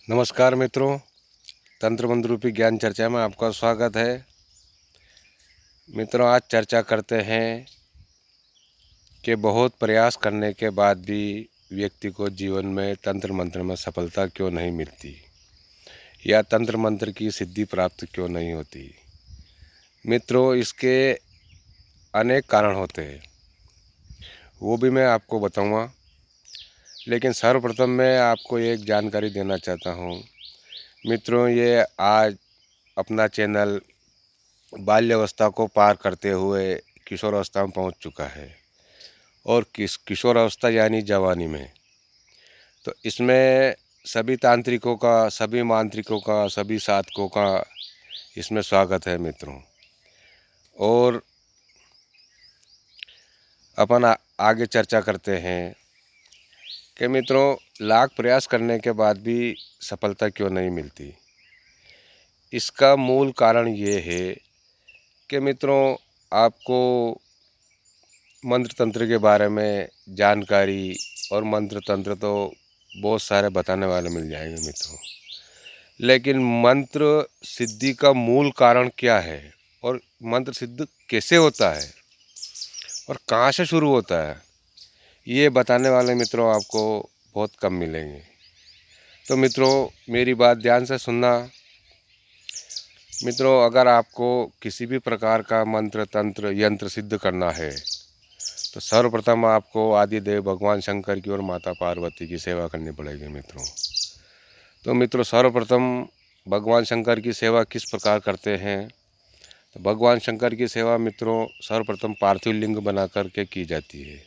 नमस्कार मित्रों, तंत्र मंत्र रूपी ज्ञान चर्चा में आपका स्वागत है। मित्रों, आज चर्चा करते हैं कि बहुत प्रयास करने के बाद भी व्यक्ति को जीवन में तंत्र मंत्र में सफलता क्यों नहीं मिलती या तंत्र मंत्र की सिद्धि प्राप्त क्यों नहीं होती। मित्रों, इसके अनेक कारण होते हैं, वो भी मैं आपको बताऊंगा। लेकिन सर्वप्रथम मैं आपको एक जानकारी देना चाहता हूँ। मित्रों, ये आज अपना चैनल बाल्यावस्था को पार करते हुए किशोरावस्था में पहुंच चुका है और किशोरावस्था यानी जवानी में। तो इसमें सभी तांत्रिकों का, सभी मांत्रिकों का, सभी साधकों का इसमें स्वागत है मित्रों। और अपन आगे चर्चा करते हैं कि मित्रों, लाख प्रयास करने के बाद भी सफलता क्यों नहीं मिलती। इसका मूल कारण ये है कि मित्रों, आपको मंत्र तंत्र के बारे में जानकारी और मंत्र तंत्र तो बहुत सारे बताने वाले मिल जाएंगे मित्रों, लेकिन मंत्र सिद्धि का मूल कारण क्या है और मंत्र सिद्ध कैसे होता है और कहाँ से शुरू होता है, ये बताने वाले मित्रों आपको बहुत कम मिलेंगे। तो मित्रों, मेरी बात ध्यान से सुनना। मित्रों, अगर आपको किसी भी प्रकार का मंत्र तंत्र यंत्र सिद्ध करना है तो सर्वप्रथम आपको आदिदेव भगवान शंकर की और माता पार्वती की सेवा करनी पड़ेगी मित्रों। तो मित्रों, सर्वप्रथम भगवान शंकर की सेवा किस प्रकार करते हैं। तो भगवान शंकर की सेवा मित्रों सर्वप्रथम पार्थिव लिंग बना करके की जाती है।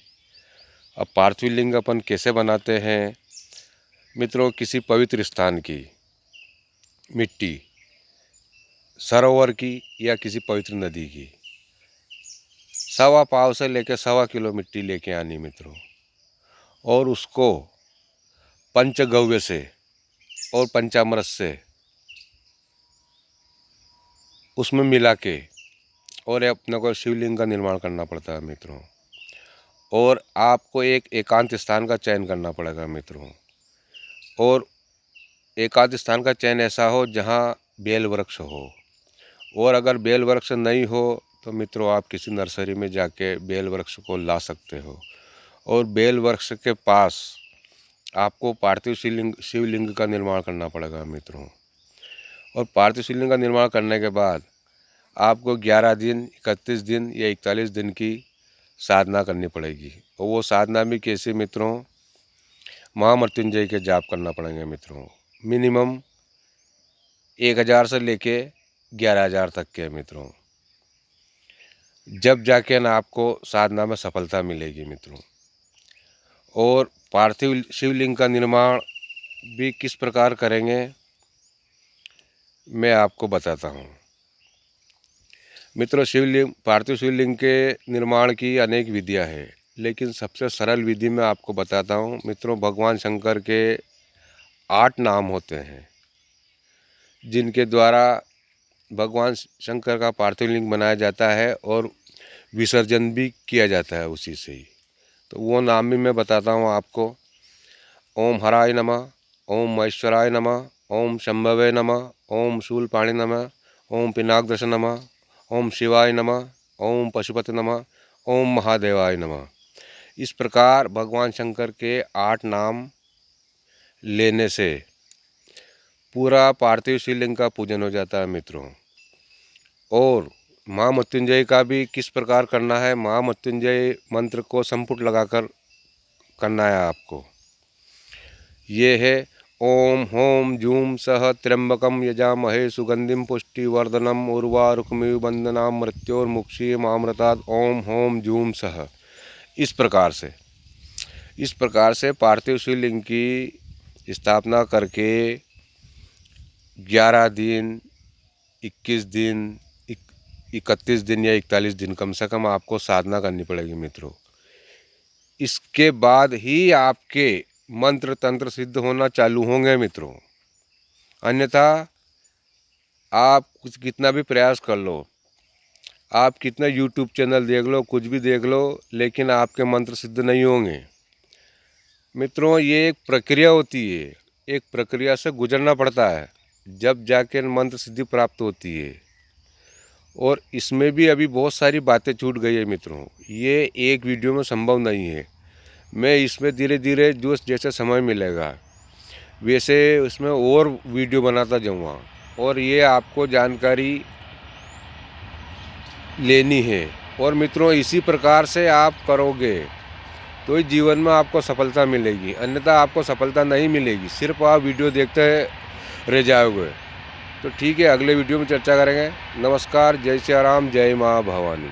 अब पार्थिव लिंग अपन कैसे बनाते हैं मित्रों, किसी पवित्र स्थान की मिट्टी, सरोवर की या किसी पवित्र नदी की 1.25 से लेकर 1.25 किलो मिट्टी लेके आनी मित्रों, और उसको पंचगव्य से और पंचामृत से उसमें मिला के और अपने को शिवलिंग का निर्माण करना पड़ता है मित्रों। और आपको एक एकांत स्थान का चयन करना पड़ेगा मित्रों, और एकांत स्थान का चयन ऐसा हो जहाँ बेल वृक्ष हो, और अगर बेल वृक्ष नहीं हो तो मित्रों आप किसी नर्सरी में जाके बेल वृक्ष को ला सकते हो, और बेल वृक्ष के पास आपको पार्थिव शिवलिंग का निर्माण करना पड़ेगा मित्रों। और पार्थिव शिवलिंग का निर्माण करने के बाद आपको 11 दिन, 31 दिन या 41 दिन की साधना करनी पड़ेगी। और वो साधना भी कैसे मित्रों, महामृत्युंजय के जाप करना पड़ेंगे मित्रों। मिनिमम 1000 से लेके 11,000 तक के मित्रों, जब जाके ना आपको साधना में सफलता मिलेगी मित्रों। और पार्थिव शिवलिंग का निर्माण भी किस प्रकार करेंगे मैं आपको बताता हूँ मित्रों। पार्थिव शिवलिंग के निर्माण की अनेक विधियाँ हैं, लेकिन सबसे सरल विधि मैं आपको बताता हूँ मित्रों। भगवान शंकर के 8 नाम होते हैं जिनके द्वारा भगवान शंकर का पार्थिव लिंग बनाया जाता है और विसर्जन भी किया जाता है उसी से ही। तो वो नाम भी मैं बताता हूँ आपको। ओम हराय नमः, ओम महेश्वराय नमः, ओम शंभवे नमः, ओम शूलपाणि नमः, ओम पिनाकदश नमः, ओम शिवाय नमः, ओम पशुपति नमः, ओम महादेवाय नमः। इस प्रकार भगवान शंकर के 8 नाम लेने से पूरा पार्थिव शिवलिंग का पूजन हो जाता है मित्रों। और महामृत्युंजय का भी किस प्रकार करना है, महामृत्युंजय मंत्र को संपुट लगाकर करना है आपको। ये है ओम होम जूम सह त्र्यंबकम यजामहे सुगंधिम पुष्टिवर्धनम उर्वारुकमिव बंदनाम मृत्योर्मुक्षीयमामृतात् ओम होम जूम सह। इस प्रकार से पार्थिव शिवलिंग की स्थापना करके 11 दिन, 21 दिन, 31 दिन या 41 दिन कम से कम आपको साधना करनी पड़ेगी मित्रों। इसके बाद ही आपके मंत्र तंत्र सिद्ध होना चालू होंगे मित्रों। अन्यथा आप कुछ कितना भी प्रयास कर लो, आप कितना यूट्यूब चैनल देख लो, कुछ भी देख लो, लेकिन आपके मंत्र सिद्ध नहीं होंगे मित्रों। ये एक प्रक्रिया होती है। एक प्रक्रिया से गुजरना पड़ता है, जब जाके मंत्र सिद्धि प्राप्त होती है। और इसमें भी अभी बहुत सारी बातें छूट गई है मित्रों, ये एक वीडियो में संभव नहीं है। मैं इसमें धीरे धीरे जो जैसे समय मिलेगा वैसे उसमें और वीडियो बनाता जाऊँगा, और ये आपको जानकारी लेनी है। और मित्रों, इसी प्रकार से आप करोगे तो ही जीवन में आपको सफलता मिलेगी, अन्यथा आपको सफलता नहीं मिलेगी। सिर्फ आप वीडियो देखते रह जाओगे। तो ठीक है, अगले वीडियो में चर्चा करेंगे। नमस्कार, जय श्री राम, जय माँ भवानी।